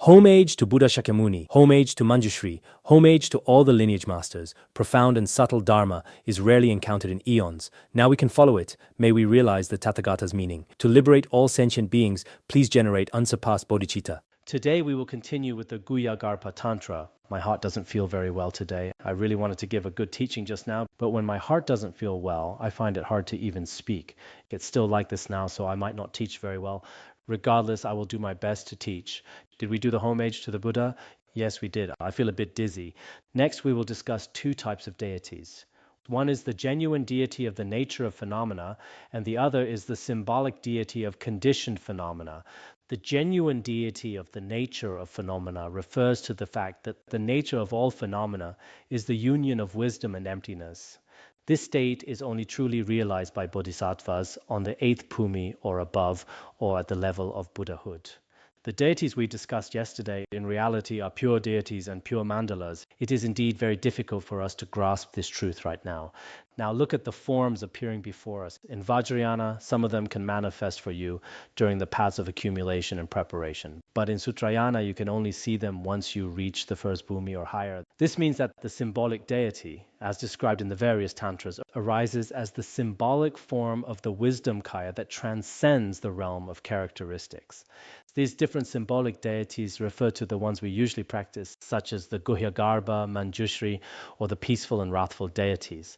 Homage to Buddha Shakyamuni, homage to Manjushri, homage to all the lineage masters. Profound and subtle dharma is rarely encountered in eons. Now we can follow it. May we realize the Tathagata's meaning. To liberate all sentient beings, please generate unsurpassed bodhicitta. Today we will continue with the Guhyagarpa Tantra. My heart doesn't feel very well today. I really wanted to give a good teaching just now, but when my heart doesn't feel well, I find it hard to even speak. It's still like this now, so I might not teach very well. Regardless, I will do my best to teach. Did we do the homage to the Buddha? Yes, we did. I feel a bit dizzy. Next, we will discuss two types of deities. One is the genuine deity of the nature of phenomena, and the other is the symbolic deity of conditioned phenomena. The genuine deity of the nature of phenomena refers to the fact that the nature of all phenomena is the union of wisdom and emptiness. This state is only truly realized by bodhisattvas on the eighth bhumi or above, or at the level of Buddhahood. The deities we discussed yesterday in reality are pure deities and pure mandalas. It is indeed very difficult for us to grasp this truth right now. Now look at the forms appearing before us. In Vajrayana, some of them can manifest for you during the paths of accumulation and preparation. But in Sutrayana, you can only see them once you reach the first bhumi or higher. This means that the symbolic deity, as described in the various tantras, arises as the symbolic form of the wisdom kaya that transcends the realm of characteristics. These different symbolic deities refer to the ones we usually practice, such as the Guhyagarbha, Manjushri, or the peaceful and wrathful deities.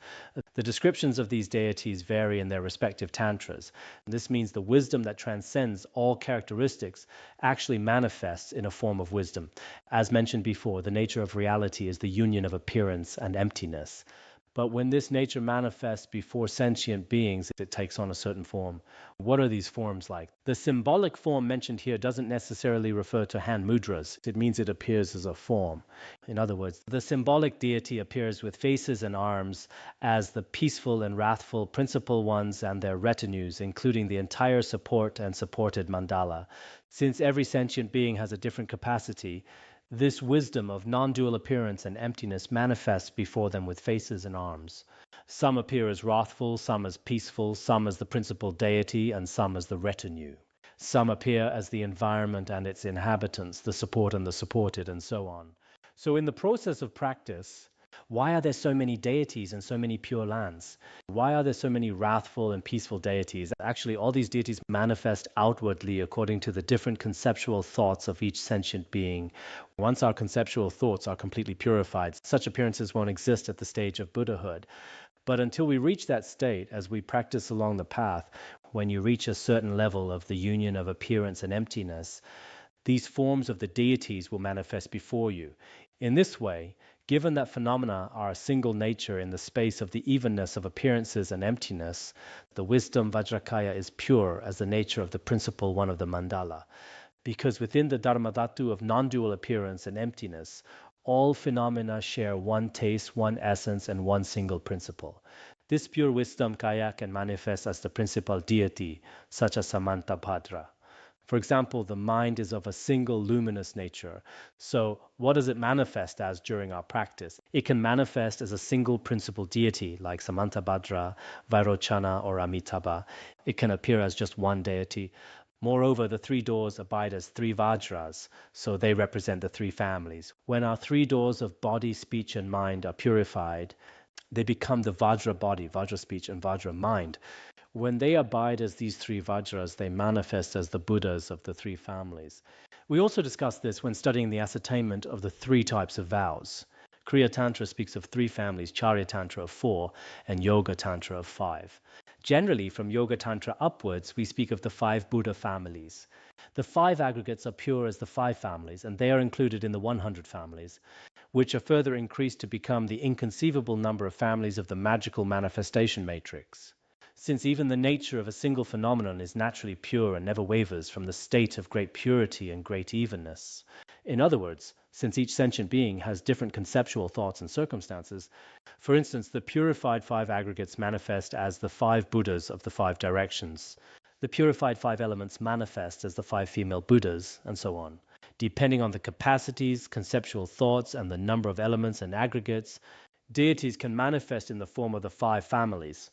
The descriptions of these deities vary in their respective tantras. This means the wisdom that transcends all characteristics actually manifests in a form of wisdom. As mentioned before, the nature of reality is the union of appearance and emptiness. But when this nature manifests before sentient beings, it takes on a certain form. What are these forms like? The symbolic form mentioned here doesn't necessarily refer to hand mudras. It means it appears as a form. In other words, the symbolic deity appears with faces and arms as the peaceful and wrathful principal ones and their retinues, including the entire support and supported mandala. Since every sentient being has a different capacity, this wisdom of non-dual appearance and emptiness manifests before them with faces and arms. Some appear as wrathful, some as peaceful, some as the principal deity, and some as the retinue. Some appear as the environment and its inhabitants, the support and the supported, and so on. So in the process of practice, why are there so many deities and so many pure lands? Why are there so many wrathful and peaceful deities? Actually, all these deities manifest outwardly according to the different conceptual thoughts of each sentient being. Once our conceptual thoughts are completely purified, such appearances won't exist at the stage of Buddhahood. But until we reach that state, as we practice along the path, when you reach a certain level of the union of appearance and emptiness, these forms of the deities will manifest before you. In this way, given that phenomena are a single nature in the space of the evenness of appearances and emptiness, the wisdom Vajrakaya is pure as the nature of the principal one of the mandala. Because within the Dharmadhatu of non-dual appearance and emptiness, all phenomena share one taste, one essence, and one single principle. This pure wisdom kaya can manifest as the principal deity, such as Samantabhadra. For example, the mind is of a single luminous nature. So what does it manifest as during our practice? It can manifest as a single principal deity like Samantabhadra, Vairochana, or Amitabha. It can appear as just one deity. Moreover, the three doors abide as three Vajras, so they represent the three families. When our three doors of body, speech, and mind are purified, they become the Vajra body, Vajra speech, and Vajra mind. When they abide as these three Vajras, they manifest as the Buddhas of the three families. We also discussed this when studying the ascertainment of the three types of vows. Kriya Tantra speaks of three families, Charya Tantra of 4, and Yoga Tantra of 5. Generally, from Yoga Tantra upwards, we speak of the 5 Buddha families. The 5 aggregates are pure as the 5 families, and they are included in the 100 families, which are further increased to become the inconceivable number of families of the magical manifestation matrix. Since even the nature of a single phenomenon is naturally pure and never wavers from the state of great purity and great evenness. In other words, since each sentient being has different conceptual thoughts and circumstances, for instance, the purified 5 aggregates manifest as the 5 Buddhas of the 5 directions. The purified 5 elements manifest as the 5 female Buddhas, and so on. Depending on the capacities, conceptual thoughts, and the number of elements and aggregates, deities can manifest in the form of the 5 families.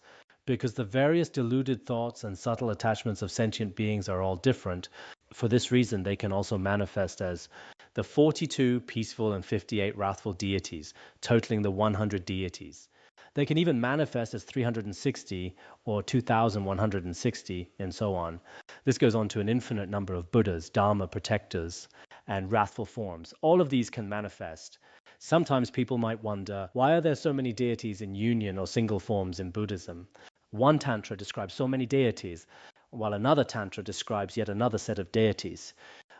Because the various deluded thoughts and subtle attachments of sentient beings are all different, for this reason they can also manifest as the 42 peaceful and 58 wrathful deities, totaling the 100 deities. They can even manifest as 360 or 2160 and so on. This goes on to an infinite number of Buddhas, Dharma protectors, and wrathful forms. All of these can manifest. Sometimes people might wonder, why are there so many deities in union or single forms in Buddhism? One Tantra describes so many deities, while another Tantra describes yet another set of deities.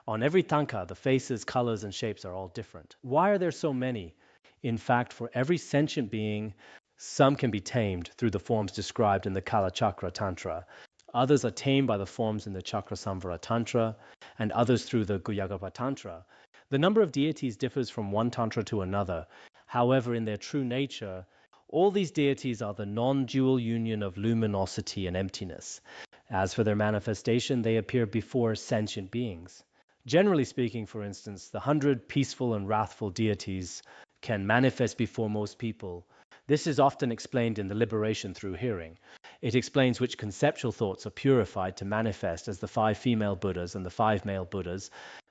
On every Tanka, the faces, colors, and shapes are all different. Why are there so many? In fact, for every sentient being, some can be tamed through the forms described in the Kalachakra Tantra. Others are tamed by the forms in the Chakrasamvara Tantra, and others through the Guhyagarbha Tantra. The number of deities differs from one Tantra to another. However, in their true nature, all these deities are the non-dual union of luminosity and emptiness. As for their manifestation, they appear before sentient beings. Generally speaking, for instance, the 100 peaceful and wrathful deities can manifest before most people. This is often explained in the Liberation Through Hearing. It explains which conceptual thoughts are purified to manifest as the 5 female Buddhas and the 5 male Buddhas,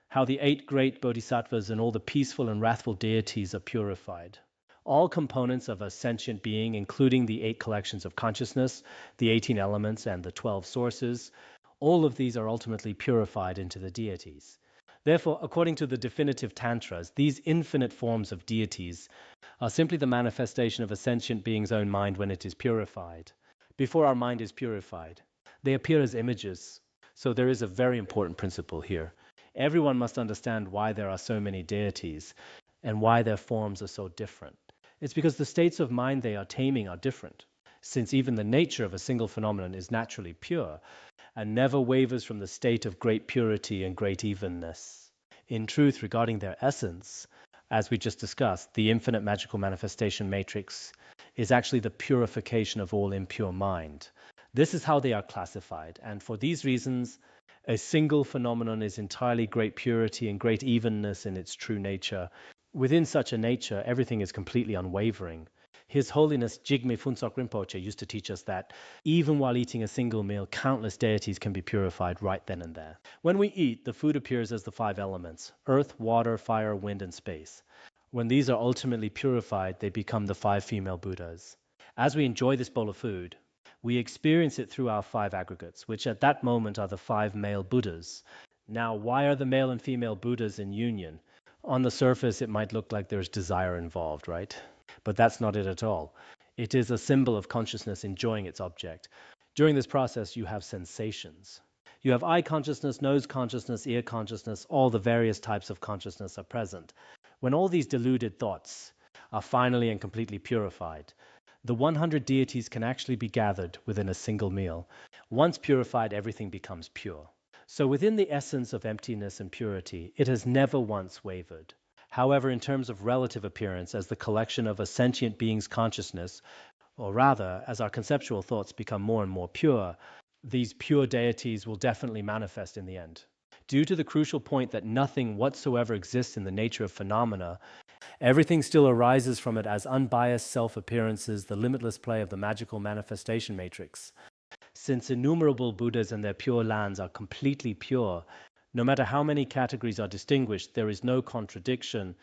how the 8 great bodhisattvas and all the peaceful and wrathful deities are purified. All components of a sentient being, including the 8 collections of consciousness, the 18 elements, and the 12 sources, all of these are ultimately purified into the deities. Therefore, according to the definitive Tantras, these infinite forms of deities are simply the manifestation of a sentient being's own mind when it is purified. Before our mind is purified, they appear as images. So there is a very important principle here. Everyone must understand why there are so many deities and why their forms are so different. It's because the states of mind they are taming are different, since even the nature of a single phenomenon is naturally pure and never wavers from the state of great purity and great evenness. In truth, regarding their essence, as we just discussed, the infinite magical manifestation matrix is actually the purification of all impure mind. This is how they are classified, and for these reasons, a single phenomenon is entirely great purity and great evenness in its true nature. Within such a nature, everything is completely unwavering. His Holiness Jigme Phuntsok Rinpoche used to teach us that even while eating a single meal, countless deities can be purified right then and there. When we eat, the food appears as the 5 elements: earth, water, fire, wind, and space. When these are ultimately purified, they become the 5 female Buddhas. As we enjoy this bowl of food, we experience it through our 5 aggregates, which at that moment are the 5 male Buddhas. Now, why are the male and female Buddhas in union? On the surface, it might look like there's desire involved, right? But that's not it at all. It is a symbol of consciousness enjoying its object. During this process, you have sensations. You have eye consciousness, nose consciousness, ear consciousness, all the various types of consciousness are present. When all these deluded thoughts are finally and completely purified, the 100 deities can actually be gathered within a single meal. Once purified, everything becomes pure. So within the essence of emptiness and purity, it has never once wavered. However, in terms of relative appearance, as the collection of a sentient being's consciousness, or rather, as our conceptual thoughts become more and more pure, these pure deities will definitely manifest in the end. Due to the crucial point that nothing whatsoever exists in the nature of phenomena, everything still arises from it as unbiased self-appearances, the limitless play of the magical manifestation matrix. Since innumerable Buddhas and their pure lands are completely pure, no matter how many categories are distinguished, there is no contradiction.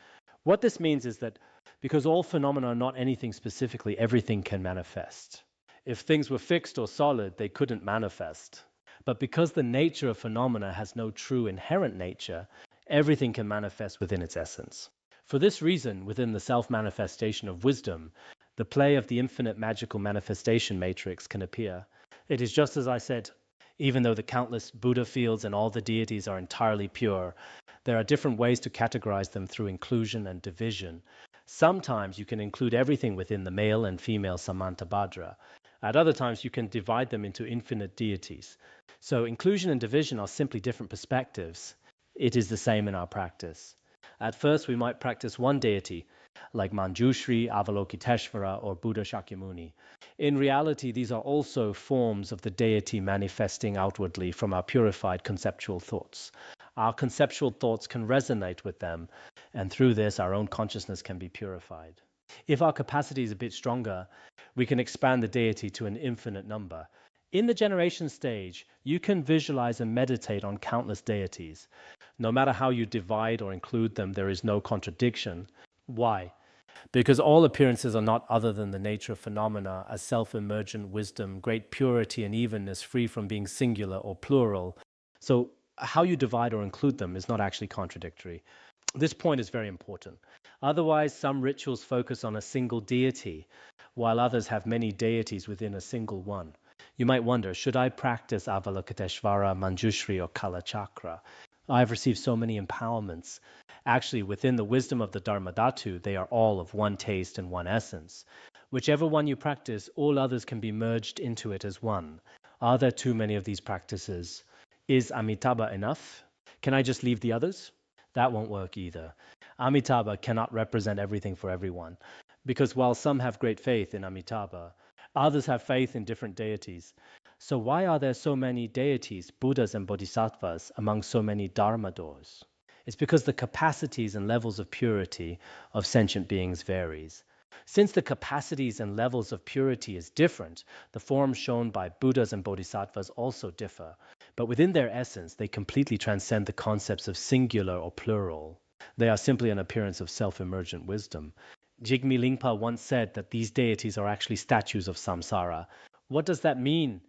What this means is that because all phenomena are not anything specifically, everything can manifest. If things were fixed or solid, they couldn't manifest. But because the nature of phenomena has no true inherent nature, everything can manifest within its essence. For this reason, within the self-manifestation of wisdom, the play of the infinite magical manifestation matrix can appear. It is just as I said, even though the countless Buddha fields and all the deities are entirely pure, there are different ways to categorize them through inclusion and division. Sometimes you can include everything within the male and female Samantabhadra. At other times you can divide them into infinite deities. So inclusion and division are simply different perspectives. It is the same in our practice. At first we might practice one deity, like Manjushri, Avalokiteshvara, or Buddha Shakyamuni. In reality, these are also forms of the deity manifesting outwardly from our purified conceptual thoughts. Our conceptual thoughts can resonate with them, and through this our own consciousness can be purified. If our capacity is a bit stronger, we can expand the deity to an infinite number. In the generation stage, you can visualize and meditate on countless deities. No matter how you divide or include them, there is no contradiction. Why? Because all appearances are not other than the nature of phenomena as self-emergent wisdom, great purity and evenness free from being singular or plural. So how you divide or include them is not actually contradictory. This point is very important. Otherwise, some rituals focus on a single deity, while others have many deities within a single one. You might wonder, should I practice Avalokiteshvara, Manjushri, or Kalachakra? I've received so many empowerments. Actually, within the wisdom of the Dharmadhatu, they are all of one taste and one essence. Whichever one you practice, all others can be merged into it as one. Are there too many of these practices? Is Amitabha enough? Can I just leave the others? That won't work either. Amitabha cannot represent everything for everyone, because while some have great faith in Amitabha, others have faith in different deities. So why are there so many deities, Buddhas and Bodhisattvas, among so many Dharmadors? It's because the capacities and levels of purity of sentient beings varies. Since the capacities and levels of purity is different, the forms shown by Buddhas and Bodhisattvas also differ. But within their essence, they completely transcend the concepts of singular or plural. They are simply an appearance of self-emergent wisdom. Jigme Lingpa once said that these deities are actually statues of samsara. What does that mean?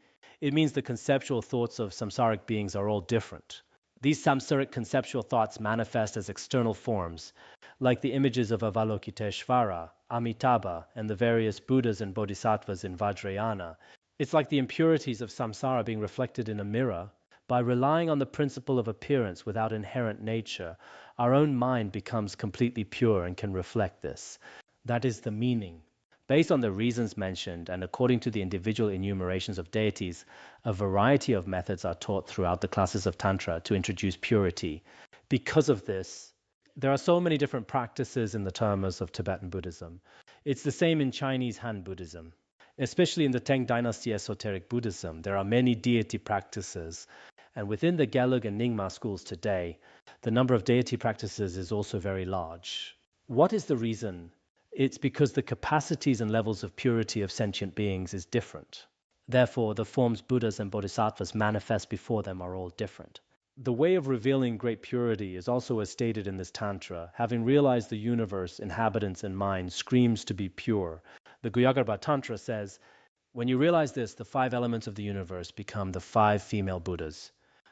It means the conceptual thoughts of samsaric beings are all different. These samsaric conceptual thoughts manifest as external forms, like the images of Avalokiteshvara, Amitabha, and the various Buddhas and Bodhisattvas in Vajrayana. It's like the impurities of samsara being reflected in a mirror. By relying on the principle of appearance without inherent nature, our own mind becomes completely pure and can reflect this. That is the meaning. Based on the reasons mentioned and according to the individual enumerations of deities, a variety of methods are taught throughout the classes of Tantra to introduce purity. Because of this, there are so many different practices in the terms of Tibetan Buddhism. It's the same in Chinese Han Buddhism. Especially in the Tang Dynasty esoteric Buddhism, there are many deity practices. And within the Gelug and Nyingma schools today, the number of deity practices is also very large. What is the reason? It's because the capacities and levels of purity of sentient beings is different. Therefore, the forms Buddhas and Bodhisattvas manifest before them are all different. The way of revealing great purity is also as stated in this Tantra. Having realized the universe, inhabitants, and mind screams to be pure. The Guhyagarbha Tantra says, when you realize this, the 5 elements of the universe become the 5 female Buddhas.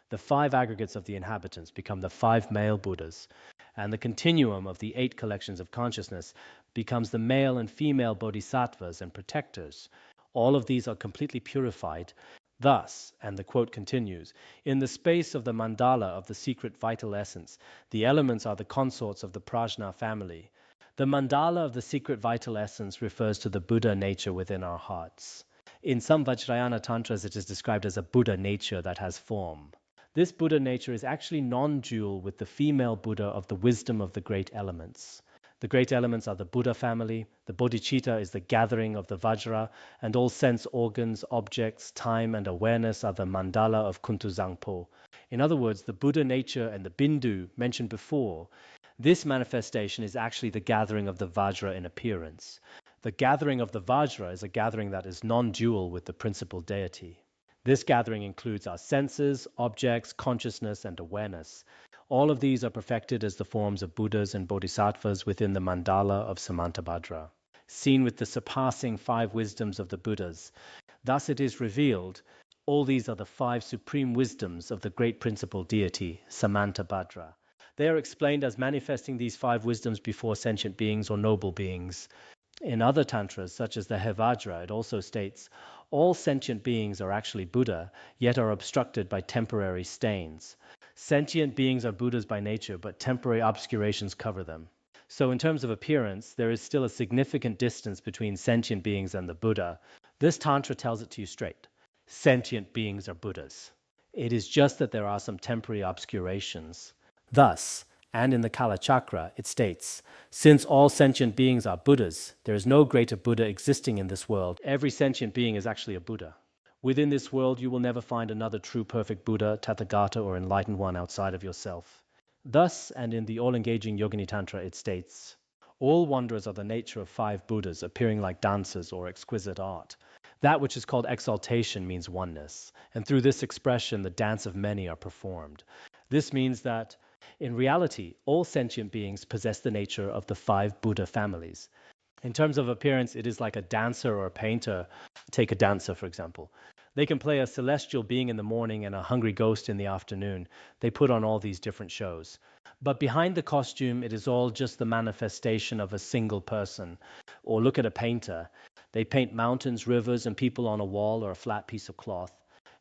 The 5 aggregates of the inhabitants become the 5 male Buddhas. And the continuum of the 8 collections of consciousness becomes the male and female bodhisattvas and protectors. All of these are completely purified. Thus, and the quote continues, in the space of the mandala of the secret vital essence, the elements are the consorts of the prajna family. The mandala of the secret vital essence refers to the Buddha nature within our hearts. In some Vajrayana Tantras, it is described as a Buddha nature that has form. This Buddha nature is actually non-dual with the female Buddha of the wisdom of the great elements. The great elements are the Buddha family, the bodhicitta is the gathering of the Vajra, and all sense organs, objects, time, and awareness are the mandala of Kuntuzangpo. In other words, the Buddha nature and the Bindu mentioned before, this manifestation is actually the gathering of the Vajra in appearance. The gathering of the Vajra is a gathering that is non-dual with the principal deity. This gathering includes our senses, objects, consciousness, and awareness. All of these are perfected as the forms of Buddhas and Bodhisattvas within the mandala of Samantabhadra, seen with the surpassing 5 wisdoms of the Buddhas. Thus it is revealed, all these are the 5 supreme wisdoms of the great principal deity, Samantabhadra. They are explained as manifesting these 5 wisdoms before sentient beings or noble beings. In other tantras, such as the Hevajra, it also states, all sentient beings are actually Buddha, yet are obstructed by temporary stains. Sentient beings are Buddhas by nature, but temporary obscurations cover them. So in terms of appearance, there is still a significant distance between sentient beings and the Buddha. This Tantra tells it to you straight. Sentient beings are Buddhas. It is just that there are some temporary obscurations. Thus, and in the Kalachakra, it states, since all sentient beings are Buddhas, there is no greater Buddha existing in this world. Every sentient being is actually a Buddha. Within this world, you will never find another true perfect Buddha, Tathagata, or enlightened one outside of yourself. Thus, and in the all-engaging Yogini Tantra, it states, all wonders are the nature of 5 Buddhas appearing like dancers or exquisite art. That which is called exaltation means oneness, and through this expression, the dance of many are performed. This means that, in reality, all sentient beings possess the nature of the 5 Buddha families. In terms of appearance, it is like a dancer or a painter. Take a dancer, for example. They can play a celestial being in the morning and a hungry ghost in the afternoon. They put on all these different shows. But behind the costume, it is all just the manifestation of a single person. Or look at a painter. They paint mountains, rivers, and people on a wall or a flat piece of cloth.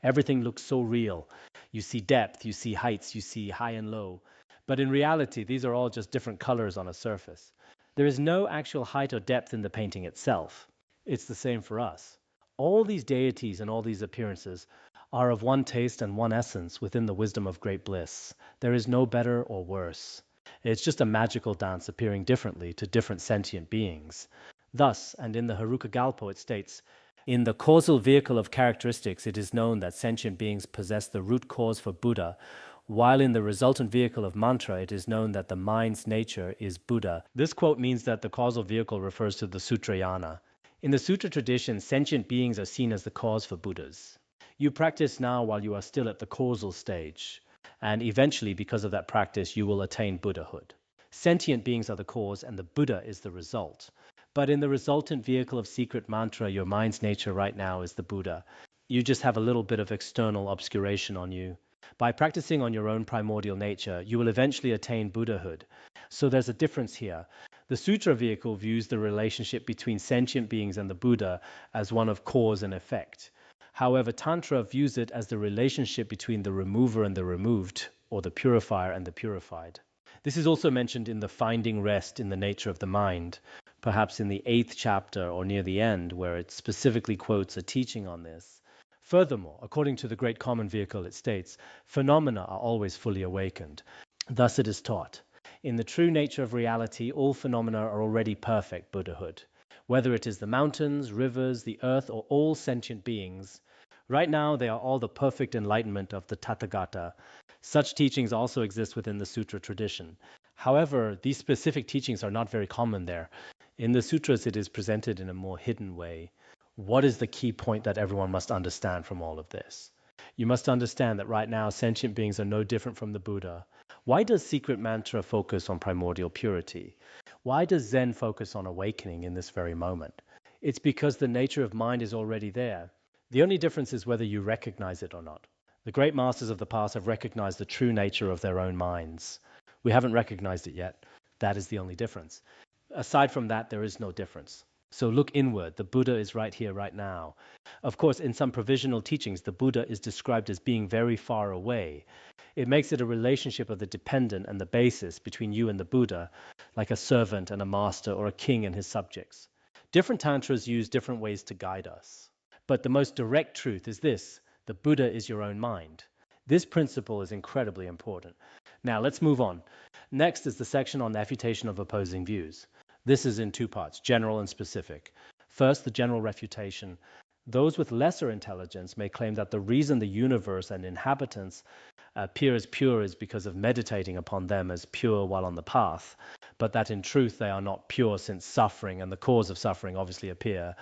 Everything looks so real. You see depth, you see heights, you see high and low. But in reality, these are all just different colors on a surface. There is no actual height or depth in the painting itself. It's the same for us. All these deities and all these appearances are of one taste and one essence within the wisdom of great bliss. There is no better or worse. It's just a magical dance appearing differently to different sentient beings. Thus, and in the Haruka Galpo it states, in the causal vehicle of characteristics, it is known that sentient beings possess the root cause for Buddha, while in the resultant vehicle of mantra, it is known that the mind's nature is Buddha. This quote means that the causal vehicle refers to the Sutrayana. In the Sutra tradition, sentient beings are seen as the cause for Buddhas. You practice now while you are still at the causal stage, and eventually, because of that practice, you will attain Buddhahood. Sentient beings are the cause, and the Buddha is the result. But in the resultant vehicle of secret mantra, your mind's nature right now is the Buddha. You just have a little bit of external obscuration on you. By practicing on your own primordial nature, you will eventually attain Buddhahood. So there's a difference here. The Sutra vehicle views the relationship between sentient beings and the Buddha as one of cause and effect. However, Tantra views it as the relationship between the remover and the removed, or the purifier and the purified. This is also mentioned in the Finding Rest in the Nature of the Mind, perhaps in the 8th chapter or near the end, where it specifically quotes a teaching on this. Furthermore, according to the Great Common Vehicle, it states, phenomena are always fully awakened. Thus it is taught. In the true nature of reality, all phenomena are already perfect Buddhahood. Whether it is the mountains, rivers, the earth, or all sentient beings, right now they are all the perfect enlightenment of the Tathagata. Such teachings also exist within the Sutra tradition. However, these specific teachings are not very common there. In the sutras, it is presented in a more hidden way. What is the key point that everyone must understand from all of this? You must understand that right now sentient beings are no different from the Buddha. Why does secret mantra focus on primordial purity? Why does Zen focus on awakening in this very moment? It's because the nature of mind is already there. The only difference is whether you recognize it or not. The great masters of the past have recognized the true nature of their own minds. We haven't recognized it yet. That is the only difference. Aside from that, there is no difference. So look inward. The Buddha is right here, right now. Of course, in some provisional teachings, the Buddha is described as being very far away. It makes it a relationship of the dependent and the basis between you and the Buddha, like a servant and a master or a king and his subjects. Different tantras use different ways to guide us. But the most direct truth is this: the Buddha is your own mind. This principle is incredibly important. Now let's move on. Next is the section on the refutation of opposing views. This is in 2 parts, general and specific. First, the general refutation. Those with lesser intelligence may claim that the reason the universe and inhabitants appear as pure is because of meditating upon them as pure while on the path, but that in truth they are not pure, since suffering and the cause of suffering obviously appear.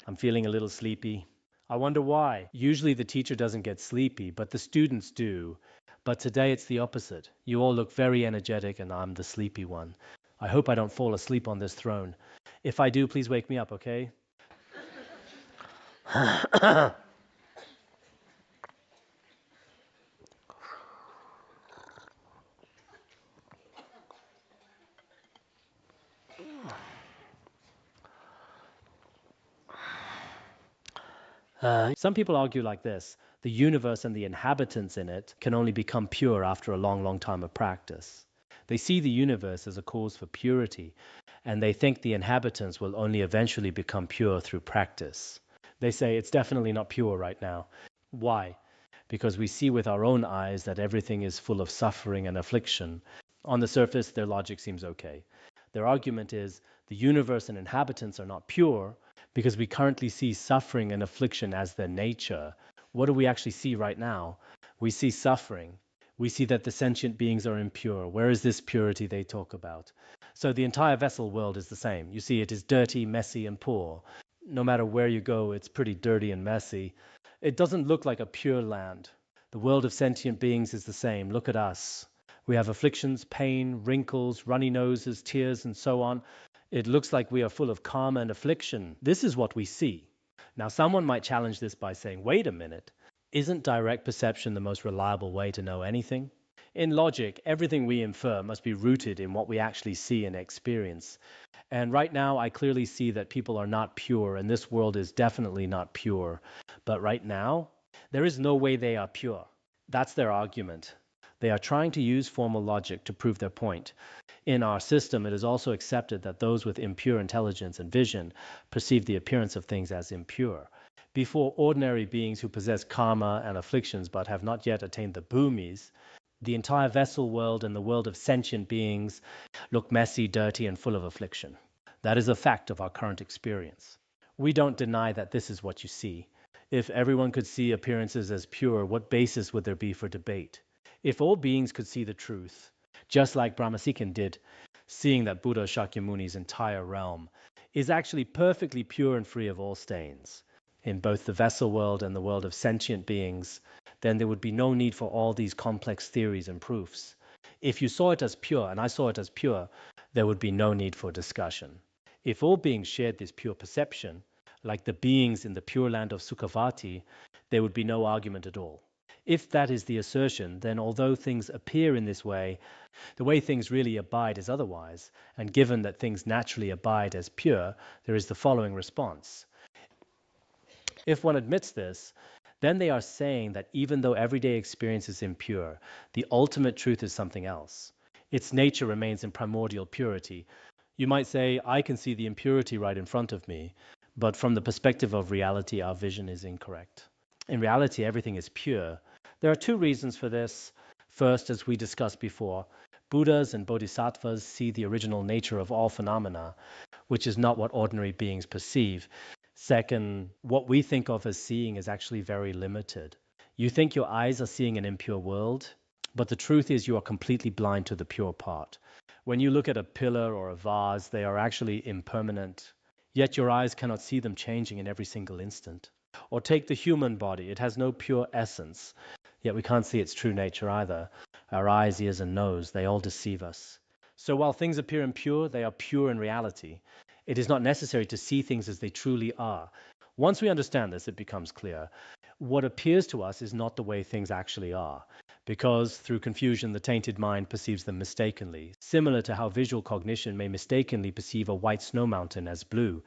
I'm feeling a little sleepy. I wonder why. Usually the teacher doesn't get sleepy, but the students do. But today it's the opposite. You all look very energetic and I'm the sleepy one. I hope I don't fall asleep on this throne. If I do, please wake me up, okay? Some people argue like this: the universe and the inhabitants in it can only become pure after a long, long time of practice. They see the universe as a cause for purity, and they think the inhabitants will only eventually become pure through practice. They say it's definitely not pure right now. Why? Because we see with our own eyes that everything is full of suffering and affliction. On the surface, their logic seems okay. Their argument is the universe and inhabitants are not pure because we currently see suffering and affliction as their nature. What do we actually see right now? We see suffering. We see that the sentient beings are impure. Where is this purity they talk about? So the entire vessel world is the same. You see, it is dirty, messy, and poor. No matter where you go, it's pretty dirty and messy. It doesn't look like a pure land. The world of sentient beings is the same. Look at us. We have afflictions, pain, wrinkles, runny noses, tears, and so on. It looks like we are full of karma and affliction. This is what we see. Now, someone might challenge this by saying, wait a minute, isn't direct perception the most reliable way to know anything? In logic, everything we infer must be rooted in what we actually see and experience. And right now, I clearly see that people are not pure, and this world is definitely not pure. But right now, there is no way they are pure. That's their argument. They are trying to use formal logic to prove their point. In our system, it is also accepted that those with impure intelligence and vision perceive the appearance of things as impure. Before ordinary beings who possess karma and afflictions but have not yet attained the bhumis, the entire vessel world and the world of sentient beings look messy, dirty, and full of affliction. That is a fact of our current experience. We don't deny that this is what you see. If everyone could see appearances as pure, what basis would there be for debate? If all beings could see the truth, just like Brahmasikin did, seeing that Buddha Shakyamuni's entire realm is actually perfectly pure and free of all stains, in both the vessel world and the world of sentient beings, then there would be no need for all these complex theories and proofs. If you saw it as pure, and I saw it as pure, there would be no need for discussion. If all beings shared this pure perception, like the beings in the pure land of Sukhavati, there would be no argument at all. If that is the assertion, then although things appear in this way, the way things really abide is otherwise, and given that things naturally abide as pure, there is the following response. If one admits this, then they are saying that even though everyday experience is impure, the ultimate truth is something else. Its nature remains in primordial purity. You might say, I can see the impurity right in front of me, but from the perspective of reality, our vision is incorrect. In reality, everything is pure. There are two reasons for this. First, as we discussed before, Buddhas and Bodhisattvas see the original nature of all phenomena, which is not what ordinary beings perceive. Second, what we think of as seeing is actually very limited. You think your eyes are seeing an impure world, but the truth is you are completely blind to the pure part. When you look at a pillar or a vase, they are actually impermanent, yet your eyes cannot see them changing in every single instant. Or take the human body, it has no pure essence, yet we can't see its true nature either. Our eyes, ears, and nose, they all deceive us. So while things appear impure, they are pure in reality. It is not necessary to see things as they truly are. Once we understand this, it becomes clear. What appears to us is not the way things actually are, because through confusion, the tainted mind perceives them mistakenly, similar to how visual cognition may mistakenly perceive a white snow mountain as blue,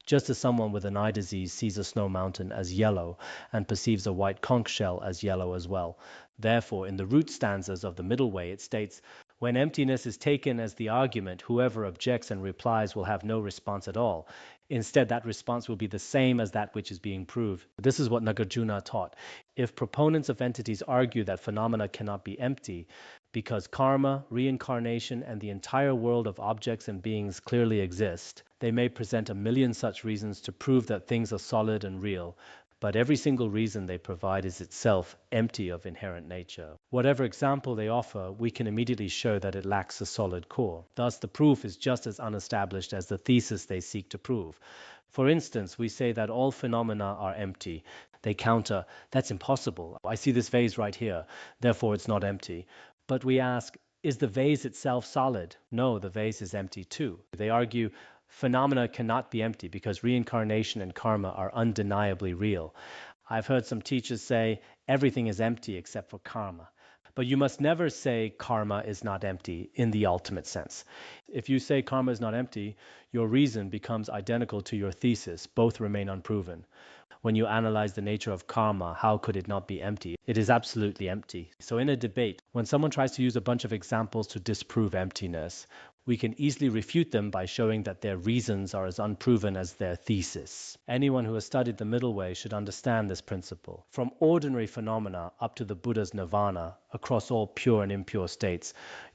just as someone with an eye disease sees a snow mountain as yellow and perceives a white conch shell as yellow as well. Therefore, in the root stanzas of the middle way, it states, when emptiness is taken as the argument, whoever objects and replies will have no response at all. Instead, that response will be the same as that which is being proved. This is what Nagarjuna taught. If proponents of entities argue that phenomena cannot be empty, because karma, reincarnation, and the entire world of objects and beings clearly exist, they may present a million such reasons to prove that things are solid and real, but every single reason they provide is itself empty of inherent nature. Whatever example they offer, we can immediately show that it lacks a solid core. Thus, the proof is just as unestablished as the thesis they seek to prove. For instance, we say that all phenomena are empty. They counter, that's impossible. I see this vase right here, therefore it's not empty. But we ask, is the vase itself solid? No, the vase is empty too. They argue, phenomena cannot be empty because reincarnation and karma are undeniably real. I've heard some teachers say everything is empty except for karma. But you must never say karma is not empty in the ultimate sense. If you say karma is not empty, your reason becomes identical to your thesis. Both remain unproven. When you analyze the nature of karma, how could it not be empty? It is absolutely empty. So in a debate, when someone tries to use a bunch of examples to disprove emptiness, we can easily refute them by showing that their reasons are as unproven as their thesis. Anyone who has studied the middle way should understand this principle. From ordinary phenomena up to the Buddha's nirvana, across all pure and impure states,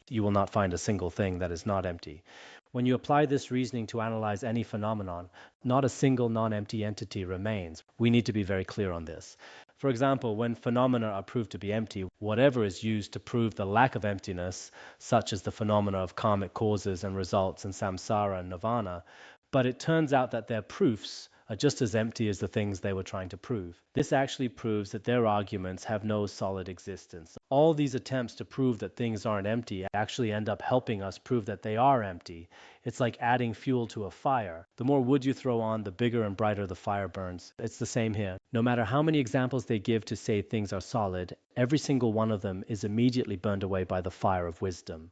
you will not find a single thing that is not empty. When you apply this reasoning to analyze any phenomenon, not a single non-empty entity remains. We need to be very clear on this. For example, when phenomena are proved to be empty, whatever is used to prove the lack of emptiness, such as the phenomena of karmic causes and results and samsara and nirvana, but it turns out that their proofs are just as empty as the things they were trying to prove. This actually proves that their arguments have no solid existence. All these attempts to prove that things aren't empty actually end up helping us prove that they are empty. It's like adding fuel to a fire. The more wood you throw on, the bigger and brighter the fire burns. It's the same here. No matter how many examples they give to say things are solid, every single one of them is immediately burned away by the fire of wisdom.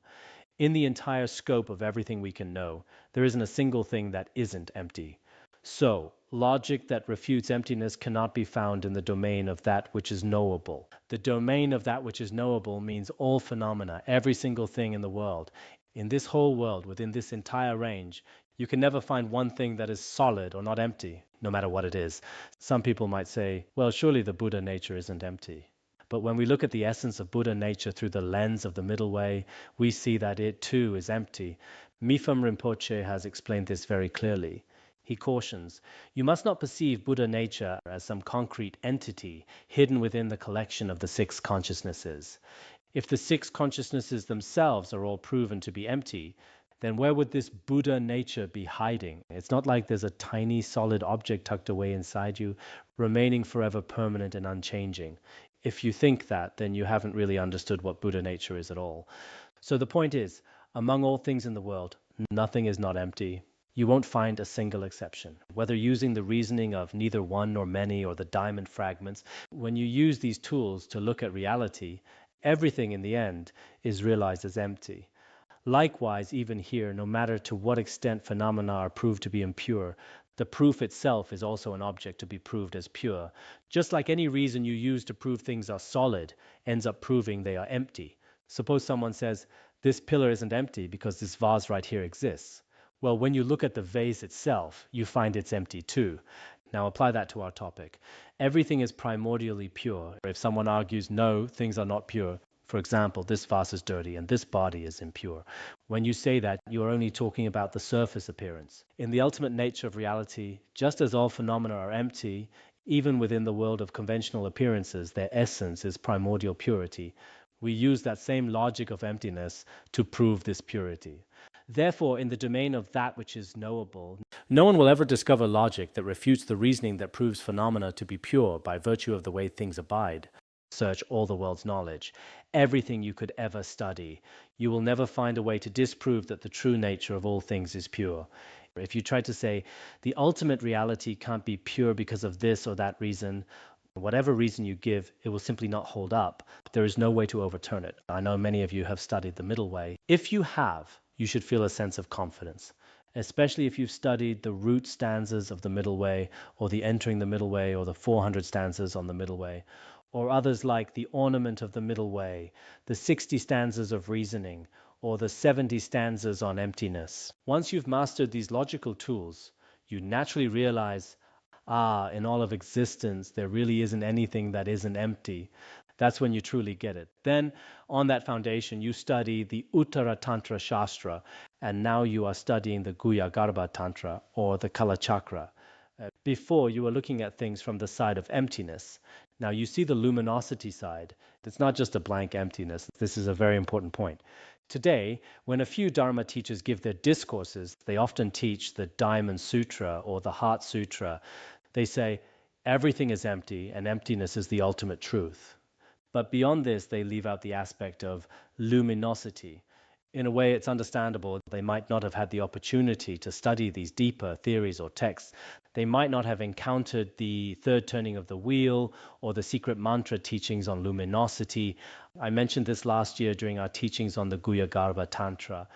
In the entire scope of everything we can know, there isn't a single thing that isn't empty. So, logic that refutes emptiness cannot be found in the domain of that which is knowable. The domain of that which is knowable means all phenomena, every single thing in the world. In this whole world, within this entire range, you can never find one thing that is solid or not empty, no matter what it is. Some people might say, well, surely the Buddha nature isn't empty. But when we look at the essence of Buddha nature through the lens of the middle way, we see that it too is empty. Mipham Rinpoche has explained this very clearly. He cautions, you must not perceive Buddha nature as some concrete entity hidden within the collection of the six consciousnesses. If the six consciousnesses themselves are all proven to be empty, then where would this Buddha nature be hiding? It's not like there's a tiny solid object tucked away inside you, remaining forever permanent and unchanging. If you think that, then you haven't really understood what Buddha nature is at all. So the point is, among all things in the world, nothing is not empty. You won't find a single exception. Whether using the reasoning of neither one nor many or the diamond fragments, when you use these tools to look at reality, everything in the end is realized as empty. Likewise, even here, no matter to what extent phenomena are proved to be impure, the proof itself is also an object to be proved as pure. Just like any reason you use to prove things are solid ends up proving they are empty. Suppose someone says, this pillar isn't empty because this vase right here exists. Well, when you look at the vase itself, you find it's empty too. Now apply that to our topic. Everything is primordially pure. If someone argues, no, things are not pure, for example, this vase is dirty and this body is impure. When you say that, you are only talking about the surface appearance. In the ultimate nature of reality, just as all phenomena are empty, even within the world of conventional appearances, their essence is primordial purity. We use that same logic of emptiness to prove this purity. Therefore, in the domain of that which is knowable, no one will ever discover logic that refutes the reasoning that proves phenomena to be pure by virtue of the way things abide. Search all the world's knowledge, everything you could ever study. You will never find a way to disprove that the true nature of all things is pure. If you try to say the ultimate reality can't be pure because of this or that reason, whatever reason you give, it will simply not hold up. There is no way to overturn it. I know many of you have studied the middle way. If you have, you should feel a sense of confidence, especially if you've studied the root stanzas of the middle way, or the entering the middle way, or the 400 stanzas on the middle way, or others like the ornament of the middle way, the 60 stanzas of reasoning, or the 70 stanzas on emptiness. Once you've mastered these logical tools, you naturally realize, in all of existence, there really isn't anything that isn't empty. That's when you truly get it. Then, on that foundation, you study the Uttara Tantra Shastra, and now you are studying the Guhya Garbha Tantra, or the Kala Chakra. Before, you were looking at things from the side of emptiness. Now you see the luminosity side. It's not just a blank emptiness. This is a very important point. Today, when a few Dharma teachers give their discourses, they often teach the Diamond Sutra or the Heart Sutra. They say, everything is empty and emptiness is the ultimate truth. But beyond this, they leave out the aspect of luminosity. In a way, it's understandable. They might not have had the opportunity to study these deeper theories or texts. They might not have encountered the third turning of the wheel or the secret mantra teachings on luminosity. I mentioned this last year during our teachings on the Guhya Garbha Tantra.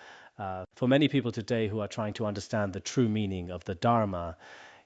For many people today who are trying to understand the true meaning of the Dharma,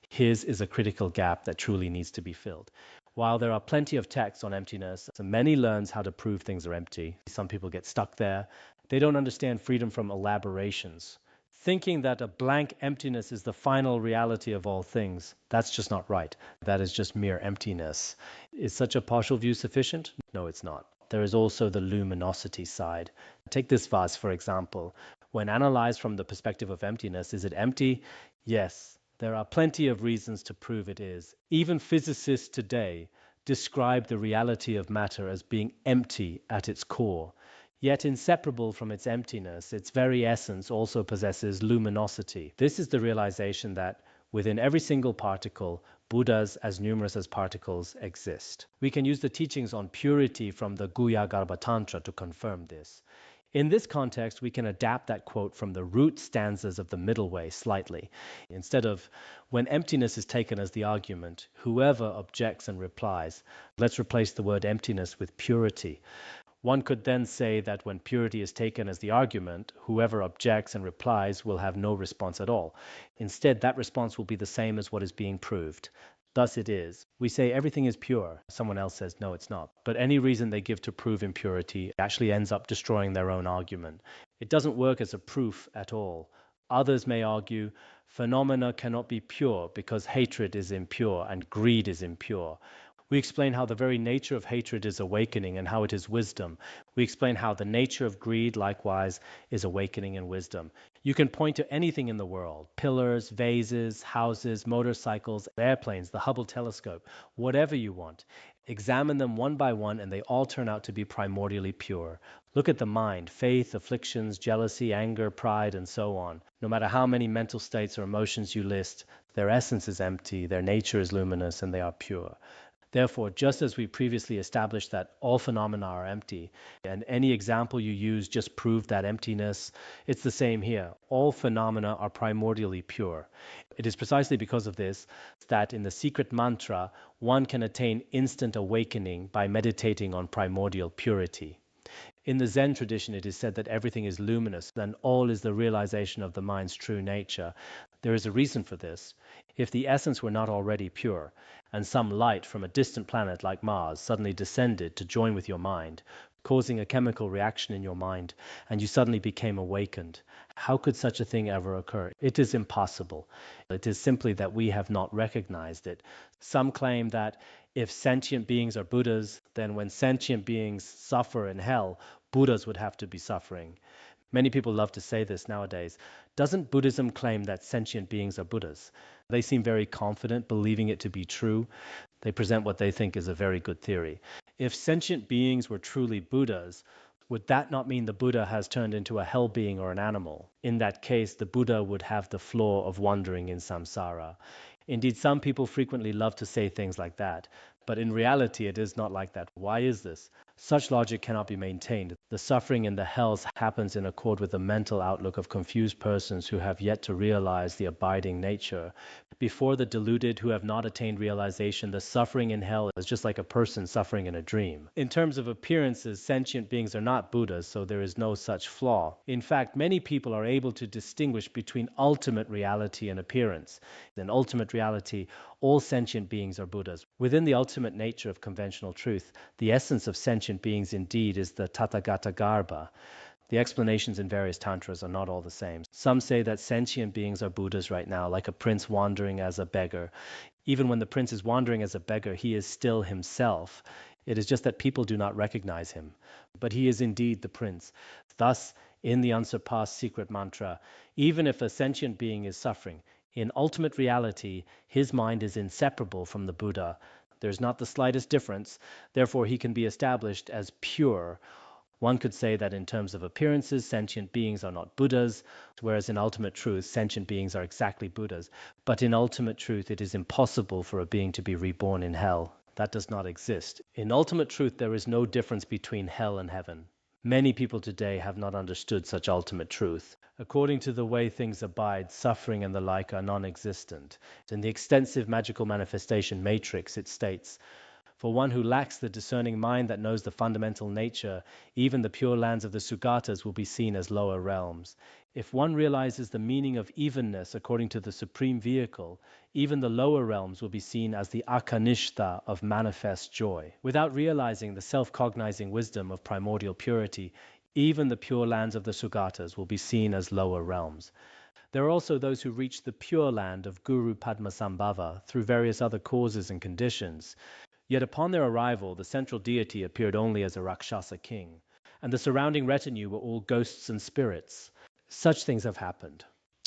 his is a critical gap that truly needs to be filled. While there are plenty of texts on emptiness, and many learns how to prove things are empty, some people get stuck there. They don't understand freedom from elaborations. Thinking that a blank emptiness is the final reality of all things, that's just not right. That is just mere emptiness. Is such a partial view sufficient? No, it's not. There is also the luminosity side. Take this vase, for example. When analyzed from the perspective of emptiness, is it empty? Yes. There are plenty of reasons to prove it is. Even physicists today describe the reality of matter as being empty at its core. Yet inseparable from its emptiness, its very essence also possesses luminosity. This is the realization that within every single particle, Buddhas as numerous as particles exist. We can use the teachings on purity from the Guhyagarbha Tantra to confirm this. In this context, we can adapt that quote from the root stanzas of the middle way slightly. Instead of, when emptiness is taken as the argument, whoever objects and replies, let's replace the word emptiness with purity. One could then say that when purity is taken as the argument, whoever objects and replies will have no response at all. Instead, that response will be the same as what is being proved. Thus it is. We say everything is pure. Someone else says, no, it's not. But any reason they give to prove impurity actually ends up destroying their own argument. It doesn't work as a proof at all. Others may argue, phenomena cannot be pure because hatred is impure and greed is impure. We explain how the very nature of hatred is awakening and how it is wisdom. We explain how the nature of greed, likewise, is awakening and wisdom. You can point to anything in the world, pillars, vases, houses, motorcycles, airplanes, the Hubble telescope, whatever you want. Examine them one by one and they all turn out to be primordially pure. Look at the mind, faith, afflictions, jealousy, anger, pride, and so on. No matter how many mental states or emotions you list, their essence is empty, their nature is luminous, and they are pure. Therefore, just as we previously established that all phenomena are empty, and any example you use just proved that emptiness, it's the same here. All phenomena are primordially pure. It is precisely because of this that in the secret mantra, one can attain instant awakening by meditating on primordial purity. In the Zen tradition, it is said that everything is luminous and all is the realization of the mind's true nature. There is a reason for this. If the essence were not already pure, and some light from a distant planet like Mars suddenly descended to join with your mind, causing a chemical reaction in your mind, and you suddenly became awakened, how could such a thing ever occur? It is impossible. It is simply that we have not recognized it. Some claim that if sentient beings are Buddhas, then when sentient beings suffer in hell, Buddhas would have to be suffering. Many people love to say this nowadays. Doesn't Buddhism claim that sentient beings are Buddhas? They seem very confident, believing it to be true. They present what they think is a very good theory. If sentient beings were truly Buddhas, would that not mean the Buddha has turned into a hell being or an animal? In that case, the Buddha would have the flaw of wandering in samsara. Indeed, some people frequently love to say things like that, but in reality it is not like that. Why is this? Such logic cannot be maintained. The suffering in the hells happens in accord with the mental outlook of confused persons who have yet to realize the abiding nature. Before the deluded who have not attained realization, the suffering in hell is just like a person suffering in a dream. In terms of appearances, sentient beings are not Buddhas, so there is no such flaw. In fact, many people are able to distinguish between ultimate reality and appearance. In ultimate reality, all sentient beings are Buddhas. Within the ultimate nature of conventional truth, the essence of sentient beings indeed is the Tathagata Garbha. The explanations in various tantras are not all the same. Some say that sentient beings are Buddhas right now, like a prince wandering as a beggar. Even when the prince is wandering as a beggar, he is still himself. It is just that people do not recognize him. But he is indeed the prince. Thus, in the unsurpassed secret mantra, even if a sentient being is suffering, in ultimate reality, his mind is inseparable from the Buddha. There's not the slightest difference. Therefore, he can be established as pure. One could say that in terms of appearances, sentient beings are not Buddhas, whereas in ultimate truth, sentient beings are exactly Buddhas. But in ultimate truth, it is impossible for a being to be reborn in hell. That does not exist. In ultimate truth, there is no difference between hell and heaven. Many people today have not understood such ultimate truth. According to the way things abide, suffering and the like are non-existent. In the extensive magical manifestation matrix, it states, for one who lacks the discerning mind that knows the fundamental nature, even the pure lands of the Sugatas will be seen as lower realms. If one realizes the meaning of evenness according to the supreme vehicle, even the lower realms will be seen as the akanishta of manifest joy. Without realizing the self-cognizing wisdom of primordial purity, even the pure lands of the Sugatas will be seen as lower realms. There are also those who reach the pure land of Guru Padmasambhava through various other causes and conditions. Yet upon their arrival, the central deity appeared only as a Rakshasa king, and the surrounding retinue were all ghosts and spirits. Such things have happened.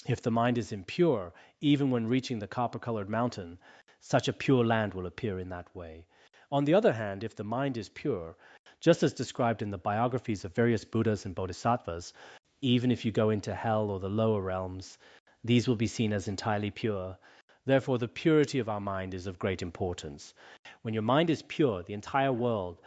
If the mind is impure, even when reaching the copper-colored mountain, such a pure land will appear in that way. On the other hand, if the mind is pure, just as described in the biographies of various Buddhas and Bodhisattvas, even if you go into hell or the lower realms, these will be seen as entirely pure. Therefore, the purity of our mind is of great importance. When your mind is pure, the entire world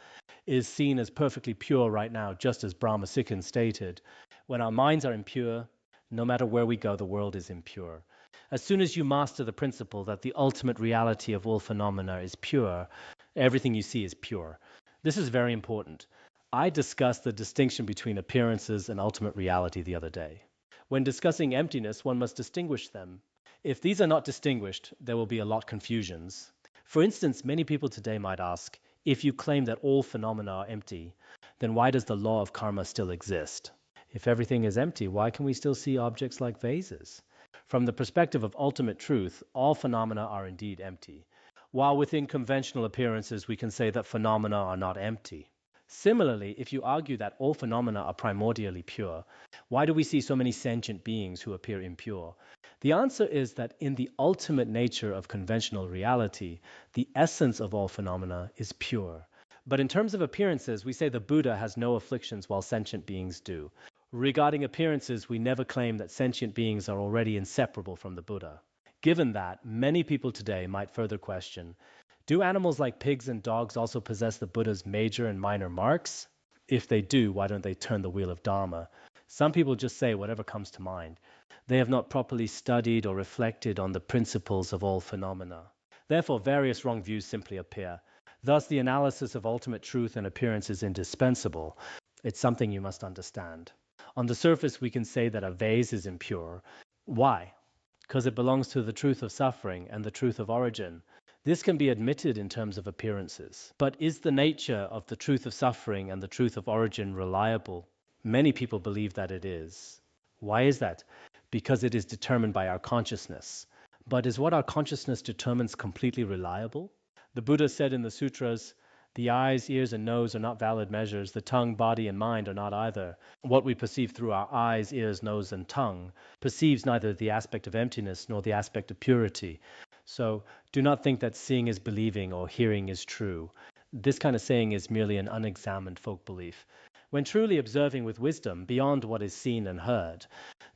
is seen as perfectly pure right now, just as Brahma Sikhin stated. When our minds are impure, no matter where we go, the world is impure. As soon as you master the principle that the ultimate reality of all phenomena is pure, everything you see is pure. This is very important. I discussed the distinction between appearances and ultimate reality the other day. When discussing emptiness, one must distinguish them. If these are not distinguished, there will be a lot of confusions. For instance, many people today might ask, if you claim that all phenomena are empty, then why does the law of karma still exist? If everything is empty, why can we still see objects like vases? From the perspective of ultimate truth, all phenomena are indeed empty, while within conventional appearances we can say that phenomena are not empty. Similarly, if you argue that all phenomena are primordially pure, why do we see so many sentient beings who appear impure? The answer is that in the ultimate nature of conventional reality, the essence of all phenomena is pure. But in terms of appearances, we say the Buddha has no afflictions while sentient beings do. Regarding appearances, we never claim that sentient beings are already inseparable from the Buddha. Given that, many people today might further question, do animals like pigs and dogs also possess the Buddha's major and minor marks? If they do, why don't they turn the wheel of Dharma? Some people just say whatever comes to mind. They have not properly studied or reflected on the principles of all phenomena. Therefore, various wrong views simply appear. Thus, the analysis of ultimate truth and appearance is indispensable. It's something you must understand. On the surface, we can say that a vase is impure. Why? Because it belongs to the truth of suffering and the truth of origin. This can be admitted in terms of appearances. But is the nature of the truth of suffering and the truth of origin reliable? Many people believe that it is. Why is that? Because it is determined by our consciousness. But is what our consciousness determines completely reliable? The Buddha said in the sutras, the eyes, ears, and nose are not valid measures. The tongue, body, and mind are not either. What we perceive through our eyes, ears, nose, and tongue perceives neither the aspect of emptiness nor the aspect of purity. So do not think that seeing is believing or hearing is true. This kind of saying is merely an unexamined folk belief. When truly observing with wisdom beyond what is seen and heard,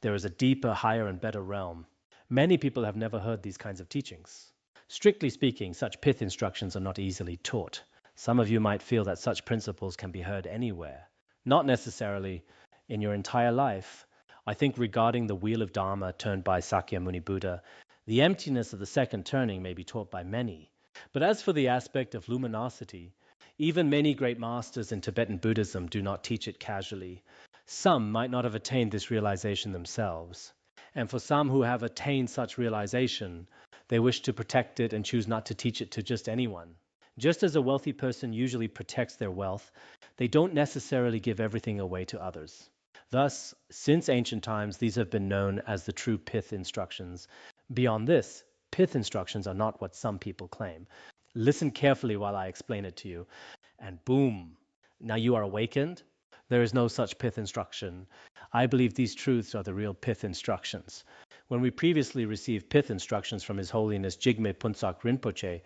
there is a deeper, higher, and better realm. Many people have never heard these kinds of teachings. Strictly speaking, such pith instructions are not easily taught. Some of you might feel that such principles can be heard anywhere. Not necessarily in your entire life. I think regarding the wheel of Dharma turned by Sakyamuni Buddha, the emptiness of the second turning may be taught by many. But as for the aspect of luminosity, even many great masters in Tibetan Buddhism do not teach it casually. Some might not have attained this realization themselves. And for some who have attained such realization, they wish to protect it and choose not to teach it to just anyone. Just as a wealthy person usually protects their wealth, they don't necessarily give everything away to others. Thus, since ancient times, these have been known as the true pith instructions. Beyond this, pith instructions are not what some people claim. Listen carefully while I explain it to you, and boom, now you are awakened. There is no such pith instruction. I believe these truths are the real pith instructions. When we previously received pith instructions from His Holiness Jigme Puntsak Rinpoche,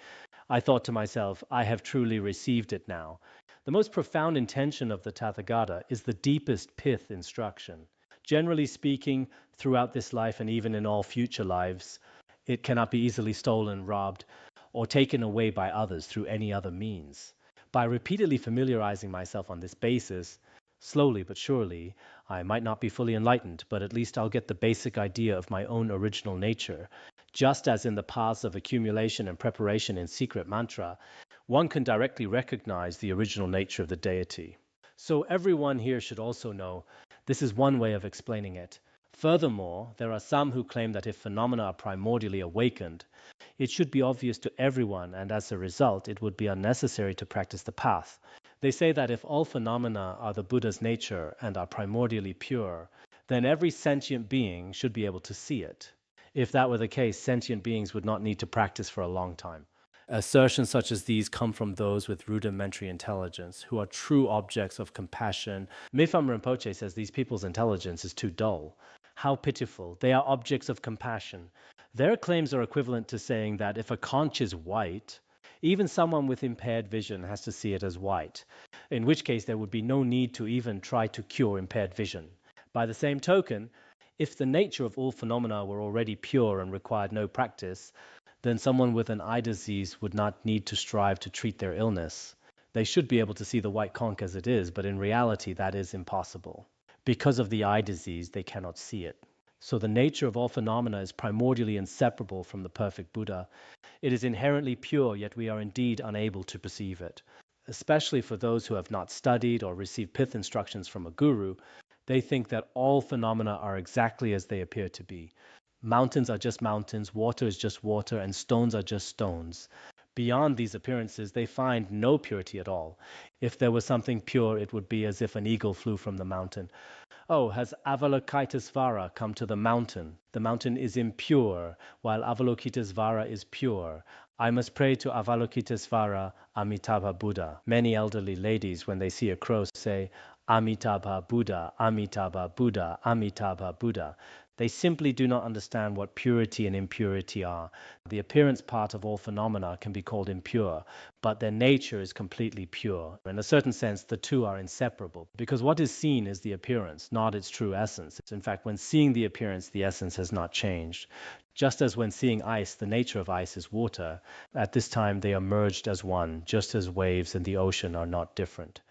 I thought to myself, I have truly received it now. The most profound intention of the Tathagata is the deepest pith instruction. Generally speaking, throughout this life and even in all future lives, it cannot be easily stolen, robbed, or taken away by others through any other means. By repeatedly familiarizing myself on this basis, slowly but surely, I might not be fully enlightened, but at least I'll get the basic idea of my own original nature. Just as in the paths of accumulation and preparation in secret mantra, one can directly recognize the original nature of the deity. So everyone here should also know, this is one way of explaining it. Furthermore, there are some who claim that if phenomena are primordially awakened, it should be obvious to everyone, and as a result, it would be unnecessary to practice the path. They say that if all phenomena are the Buddha's nature and are primordially pure, then every sentient being should be able to see it. If that were the case, sentient beings would not need to practice for a long time. Assertions such as these come from those with rudimentary intelligence, who are true objects of compassion. Mifam Rinpoche says these people's intelligence is too dull. How pitiful. They are objects of compassion. Their claims are equivalent to saying that if a conch is white, even someone with impaired vision has to see it as white, in which case there would be no need to even try to cure impaired vision. By the same token, if the nature of all phenomena were already pure and required no practice, then someone with an eye disease would not need to strive to treat their illness. They should be able to see the white conch as it is, but in reality that is impossible. Because of the eye disease, they cannot see it. So the nature of all phenomena is primordially inseparable from the perfect Buddha. It is inherently pure, yet we are indeed unable to perceive it. Especially for those who have not studied or received pith instructions from a guru, they think that all phenomena are exactly as they appear to be. Mountains are just mountains, water is just water, and stones are just stones. Beyond these appearances, they find no purity at all. If there was something pure, it would be as if an eagle flew from the mountain. Oh, has Avalokitesvara come to the mountain? The mountain is impure, while Avalokitesvara is pure. I must pray to Avalokitesvara, Amitabha Buddha. Many elderly ladies, when they see a crow, say, Amitabha Buddha, Amitabha Buddha, Amitabha Buddha. They simply do not understand what purity and impurity are. The appearance part of all phenomena can be called impure, but their nature is completely pure. In a certain sense, the two are inseparable, because what is seen is the appearance, not its true essence. In fact, when seeing the appearance, the essence has not changed. Just as when seeing ice, the nature of ice is water, at this time they are merged as one, just as waves in the ocean are not different.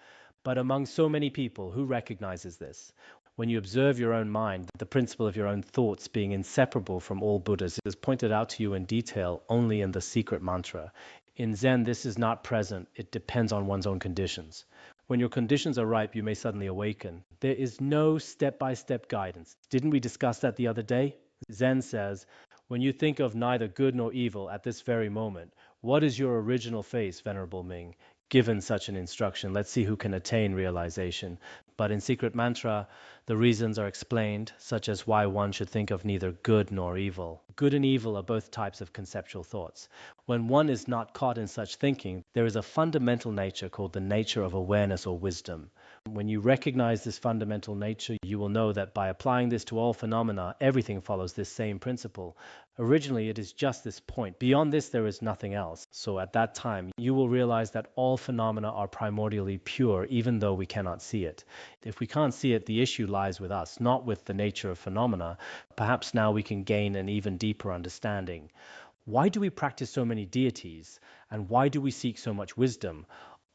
But among so many people, who recognizes this? When you observe your own mind, the principle of your own thoughts being inseparable from all Buddhas is pointed out to you in detail only in the secret mantra. In Zen, this is not present. It depends on one's own conditions. When your conditions are ripe, you may suddenly awaken. There is no step-by-step guidance. Didn't we discuss that the other day? Zen says, when you think of neither good nor evil at this very moment, what is your original face, Venerable Ming? Given such an instruction, let's see who can attain realization. But in Secret Mantra, the reasons are explained, such as why one should think of neither good nor evil. Good and evil are both types of conceptual thoughts. When one is not caught in such thinking, there is a fundamental nature called the nature of awareness or wisdom. When you recognize this fundamental nature, you will know that by applying this to all phenomena, everything follows this same principle. Originally, it is just this point. Beyond this, there is nothing else. So at that time, you will realize that all phenomena are primordially pure, even though we cannot see it. If we can't see it, the issue lies with us, not with the nature of phenomena. Perhaps now we can gain an even deeper understanding. Why do we practice so many deities? And why do we seek so much wisdom?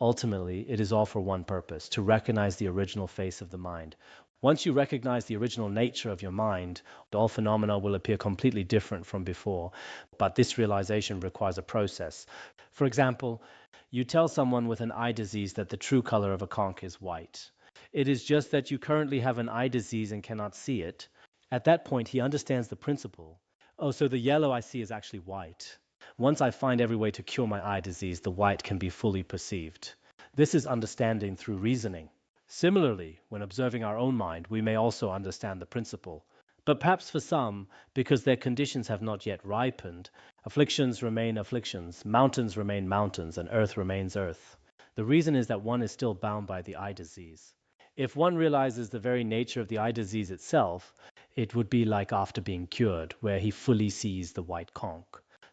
Ultimately, it is all for one purpose, to recognize the original face of the mind. Once you recognize the original nature of your mind, all phenomena will appear completely different from before. But this realization requires a process. For example, you tell someone with an eye disease that the true color of a conch is white. It is just that you currently have an eye disease and cannot see it. At that point, he understands the principle. Oh, so the yellow I see is actually white. Once I find every way to cure my eye disease, the white can be fully perceived. This is understanding through reasoning. Similarly, when observing our own mind, we may also understand the principle. But perhaps for some, because their conditions have not yet ripened, afflictions remain afflictions, mountains remain mountains, and earth remains earth. The reason is that one is still bound by the eye disease. If one realizes the very nature of the eye disease itself, it would be like after being cured, where he fully sees the white conch.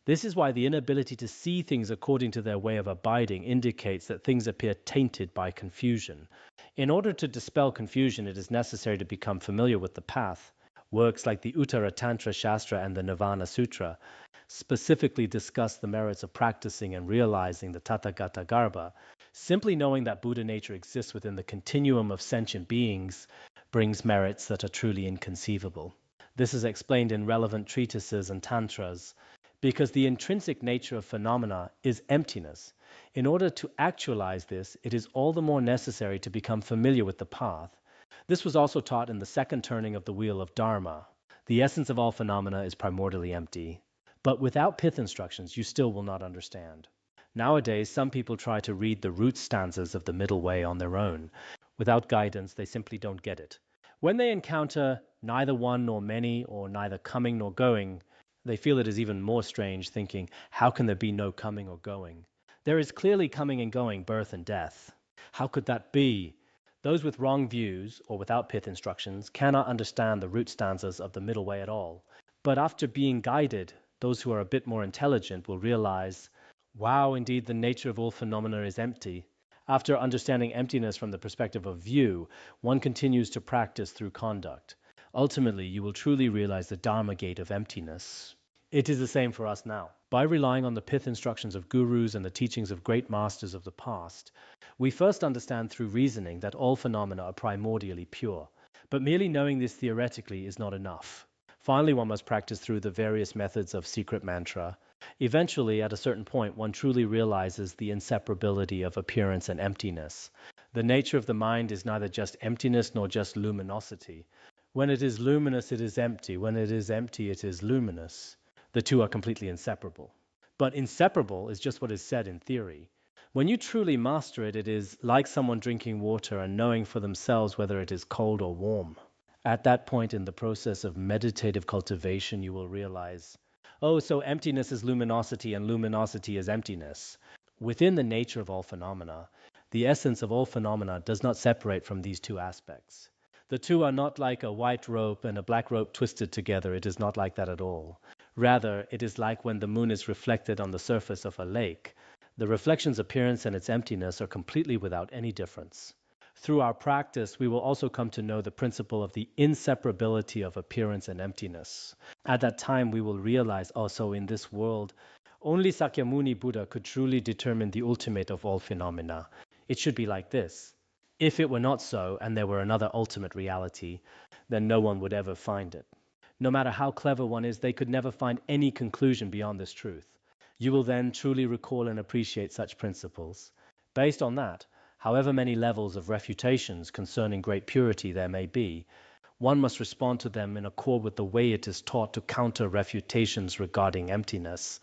This is why the inability to see things according to their way of abiding indicates that things appear tainted by confusion. In order to dispel confusion, it is necessary to become familiar with the path. Works like the Uttara Tantra Shastra and the Nirvana Sutra specifically discuss the merits of practicing and realizing the Tathagata Garbha. Simply knowing that Buddha nature exists within the continuum of sentient beings brings merits that are truly inconceivable. This is explained in relevant treatises and tantras, because the intrinsic nature of phenomena is emptiness. In order to actualize this, it is all the more necessary to become familiar with the path. This was also taught in the second turning of the wheel of Dharma. The essence of all phenomena is primordially empty. But without pith instructions, you still will not understand. Nowadays, some people try to read the root stanzas of the middle way on their own. Without guidance, they simply don't get it. When they encounter neither one nor many, or neither coming nor going, they feel it is even more strange, thinking, how can there be no coming or going? There is clearly coming and going, birth and death. How could that be? Those with wrong views, or without pith instructions, cannot understand the root stanzas of the middle way at all. But after being guided, those who are a bit more intelligent will realize, wow, indeed the nature of all phenomena is empty. After understanding emptiness from the perspective of view, one continues to practice through conduct. Ultimately, you will truly realize the Dharma gate of emptiness. It is the same for us now. By relying on the pith instructions of gurus and the teachings of great masters of the past, we first understand through reasoning that all phenomena are primordially pure. But merely knowing this theoretically is not enough. Finally, one must practice through the various methods of secret mantra. Eventually, at a certain point, one truly realizes the inseparability of appearance and emptiness. The nature of the mind is neither just emptiness nor just luminosity. When it is luminous, it is empty. When it is empty, it is luminous. The two are completely inseparable. But inseparable is just what is said in theory. When you truly master it, it is like someone drinking water and knowing for themselves whether it is cold or warm. At that point in the process of meditative cultivation, you will realize, oh, so emptiness is luminosity and luminosity is emptiness. Within the nature of all phenomena, the essence of all phenomena does not separate from these two aspects. The two are not like a white rope and a black rope twisted together. It is not like that at all. Rather, it is like when the moon is reflected on the surface of a lake. The reflection's appearance and its emptiness are completely without any difference. Through our practice, we will also come to know the principle of the inseparability of appearance and emptiness. At that time, we will realize also in this world, only Sakyamuni Buddha could truly determine the ultimate of all phenomena. It should be like this. If it were not so, and there were another ultimate reality, then no one would ever find it. No matter how clever one is, they could never find any conclusion beyond this truth. You will then truly recall and appreciate such principles. Based on that, however many levels of refutations concerning great purity there may be, one must respond to them in accord with the way it is taught to counter refutations regarding emptiness.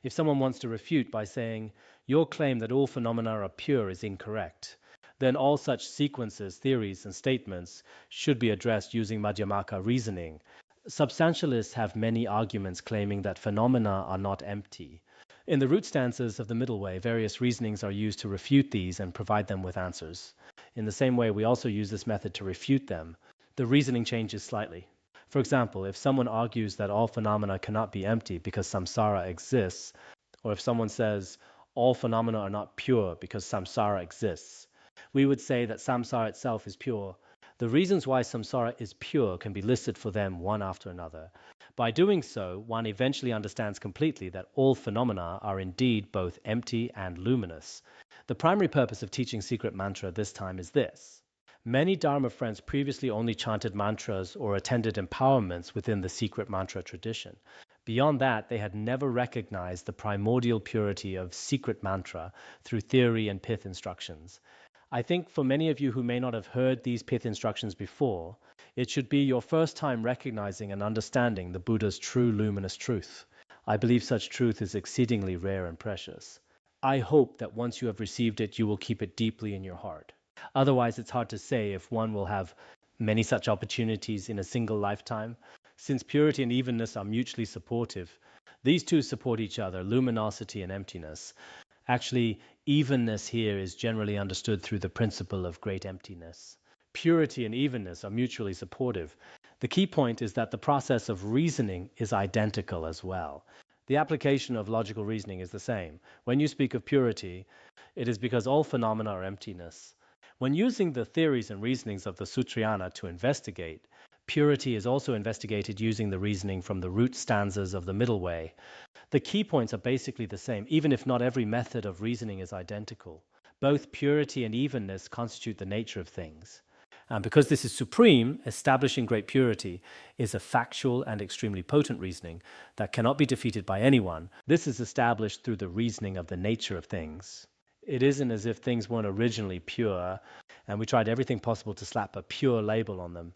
If someone wants to refute by saying, your claim that all phenomena are pure is incorrect, then all such sequences, theories, and statements should be addressed using Madhyamaka reasoning. Substantialists have many arguments claiming that phenomena are not empty. In the root stanzas of the middle way, various reasonings are used to refute these and provide them with answers. In the same way, we also use this method to refute them. The reasoning changes slightly. For example, if someone argues that all phenomena cannot be empty because samsara exists, or if someone says all phenomena are not pure because samsara exists, we would say that samsara itself is pure. The reasons why samsara is pure can be listed for them one after another. By doing so, one eventually understands completely that all phenomena are indeed both empty and luminous. The primary purpose of teaching secret mantra this time is this. Many Dharma friends previously only chanted mantras or attended empowerments within the secret mantra tradition. Beyond that, they had never recognized the primordial purity of secret mantra through theory and pith instructions. I think for many of you who may not have heard these pith instructions before, it should be your first time recognizing and understanding the Buddha's true luminous truth. I believe such truth is exceedingly rare and precious. I hope that once you have received it, you will keep it deeply in your heart. Otherwise, it's hard to say if one will have many such opportunities in a single lifetime. Since purity and evenness are mutually supportive, these two support each other, luminosity and emptiness. Actually, evenness here is generally understood through the principle of great emptiness. Purity and evenness are mutually supportive. The key point is that the process of reasoning is identical as well. The application of logical reasoning is the same. When you speak of purity, it is because all phenomena are emptiness. When using the theories and reasonings of the Sutrayana to investigate, purity is also investigated using the reasoning from the root stanzas of the middle way. The key points are basically the same, even if not every method of reasoning is identical. Both purity and evenness constitute the nature of things. And because this is supreme, establishing great purity is a factual and extremely potent reasoning that cannot be defeated by anyone. This is established through the reasoning of the nature of things. It isn't as if things weren't originally pure, and we tried everything possible to slap a pure label on them.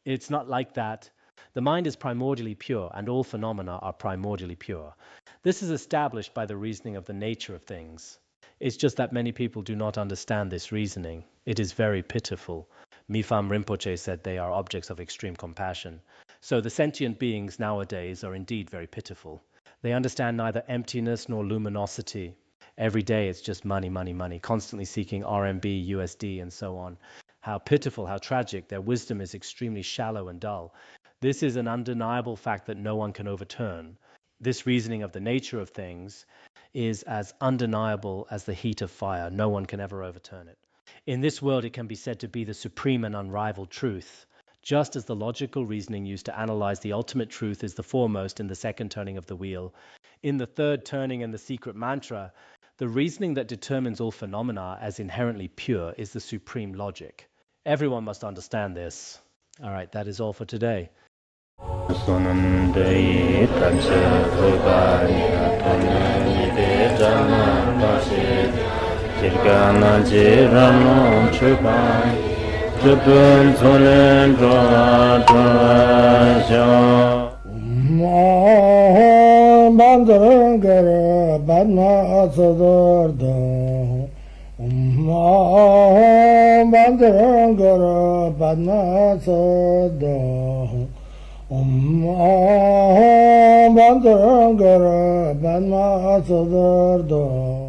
It's not like that. The mind is primordially pure, and all phenomena are primordially pure. This is established by the reasoning of the nature of things. It's just that many people do not understand this reasoning. It is very pitiful. Mifam Rinpoche said they are objects of extreme compassion. So the sentient beings nowadays are indeed very pitiful. They understand neither emptiness nor luminosity. Every day it's just money, money, money, constantly seeking RMB, USD, and so on. How pitiful, how tragic. Their wisdom is extremely shallow and dull. This is an undeniable fact that no one can overturn. This reasoning of the nature of things is as undeniable as the heat of fire. No one can ever overturn it. In this world, it can be said to be the supreme and unrivaled truth. Just as the logical reasoning used to analyze the ultimate truth is the foremost in the second turning of the wheel, in the third turning and the secret mantra, the reasoning that determines all phenomena as inherently pure is the supreme logic. Everyone must understand this. All right, that is all for today. Bandara Banma Sodargye